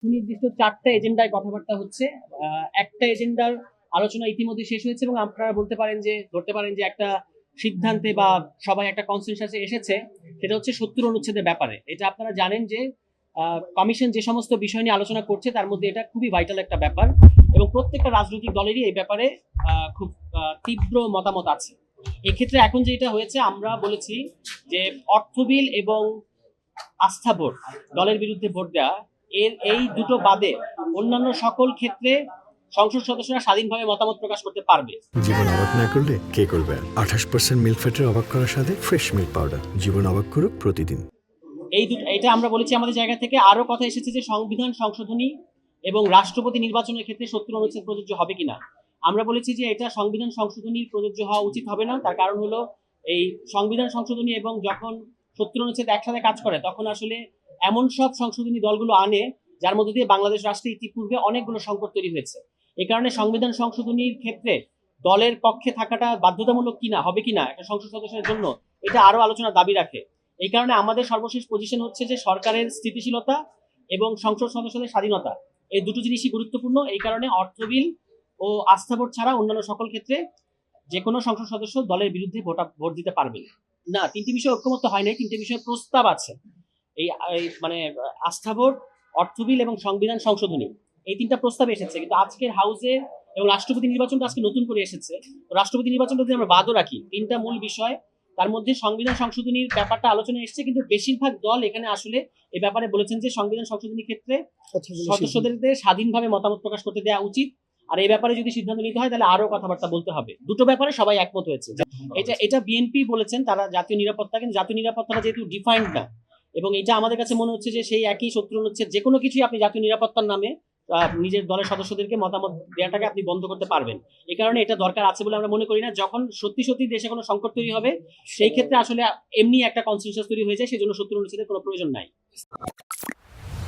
সুনির্দিষ্ট ৪টা এজেন্ডায় কথাবার্তা হচ্ছে। একটা এজেন্ডার আলোচনা ইতিমধ্যে শেষ হয়েছে এবং আপনারা ধরতে পারেন যে একটা সিদ্ধান্তে বা সবাই একটা কনসেনসাসে এসেছে। সেটা হচ্ছে ৭০ অনুচ্ছেদের ব্যাপারে। এটা আপনারা জানেন যে কমিশন যে সমস্ত বিষয় নিয়ে আলোচনা করছে তার মধ্যে এটা খুবই ভাইটাল একটা ব্যাপার এবং প্রত্যেকটা রাজনৈতিক দলেরই এই ব্যাপারে খুব তীব্র মতামত আছে। এক্ষেত্রে এখন যেটা হয়েছে আমরা বলেছি যে অর্থ বিল এবং আস্থা ভোট, দলের বিরুদ্ধে ভোট দেওয়া, এই দুটো বাদে অন্যান্য সকল ক্ষেত্রে সংসদ সদস্যরা স্বাধীনভাবে মতামত প্রকাশ করতে পারবে। জীবন অবাক না করলে কে করবে? 28% মিল্ক ফ্যাটের অবাক করার সাথে ফ্রেশ মিল্ক পাউডার। জীবন অবাক করুক প্রতিদিন। এটা আমরা বলেছি আমাদের জায়গা থেকে। আরো কথা এসেছে যে সংবিধান সংশোধনী এবং রাষ্ট্রপতি নির্বাচনের ক্ষেত্রে ৭০ অনুচ্ছেদ প্রযোজ্য হবে কিনা। আমরা বলেছি যে এটা সংবিধান সংশোধনী প্রযোজ্য হওয়া উচিত হবে না। তার কারণ হলো এই সংবিধান সংশোধনী এবং যখন ৭০ অনুচ্ছেদ একসাথে কাজ করে তখন আসলে এমন সব সংশোধনী দলগুলো আনে যার মধ্যে দিয়ে বাংলাদেশ রাষ্ট্রে ইতিপূর্বে অনেকগুলো সংকট তৈরি হয়েছে। এই কারণে সংবিধান সংশোধনীর ক্ষেত্রে দলের পক্ষে থাকাটা বাধ্যতামূলক কিনা হবে কিনা একটা সংসদ সদস্যের জন্য, এটা আরো আলোচনার দাবি রাখে। এই কারণে আমাদের সর্বশেষ পজিশন হচ্ছে যে সরকারের স্থিতিশীলতা এবং সংসদ সদস্যদের স্বাধীনতা এই দুটো জিনিসই গুরুত্বপূর্ণ। এই কারণে অর্থ বিল ও আস্থা ভোট ছাড়া অন্যান্য সকল ক্ষেত্রে যে কোনো সংসদ সদস্য দলের বিরুদ্ধে ভোট দিতে পারবে না। তিনটি বিষয় ঐক্যমত্য হয় নাই, তিনটি বিষয়ে প্রস্তাব আছে। এই মানে আস্থা ভোট, অর্থ বিল এবং সংবিধান সংশোধনী, এই তিনটা প্রস্তাব এসেছে। কিন্তু আজকের হাউসে এবং রাষ্ট্রপতি নির্বাচনটা আজকে নতুন করে এসেছে। রাষ্ট্রপতি নির্বাচনটা যদি আমরা বাদও রাখি, তিনটা মূল বিষয় তার মধ্যে সংবিধান সংশোধনীর ব্যাপারটা আলোচনায় এসেছে, কিন্তু বেশিরভাগ দল এখানে আসলে এই ব্যাপারে বলেছেন যে সংবিধান সংশোধনীর ক্ষেত্রে সদস্যদের স্বাধীনভাবে মতামত প্রকাশ করতে দেওয়া উচিত। আর এই ব্যাপারে যদি সিদ্ধান্ত নিতে হয় তাহলে আরো কথাবার্তা বলতে হবে। দুটো ব্যাপারে সবাই একমত হয়েছে। এটা বিএনপি বলেছেন, তারা জাতীয় নিরাপত্তা, কিন্তু জাতীয় নিরাপত্তাটা যেহেতু ডিফাইন্ড না এবং এটা আমাদের কাছে মনে হচ্ছে যে সেই একই ৭০ অনুচ্ছেদ যে কোনো কিছুই আপনি জাতীয় নিরাপত্তার নামে নিজের দলের সদস্যদেরকে মতামত দেওয়াটাকে আপনি বন্ধ করতে পারবেন। এই কারণে এটা দরকার আছে বলে আমরা মনে করি না। যখন সত্যি সত্যি দেশে কোনো সংকট তৈরি হবে সেই ক্ষেত্রে আসলে এমনি একটা কনসেনসাস তৈরি হয়ে যায়, সেজন্য ৭০ অনুচ্ছেদের কোনো প্রয়োজন নাই।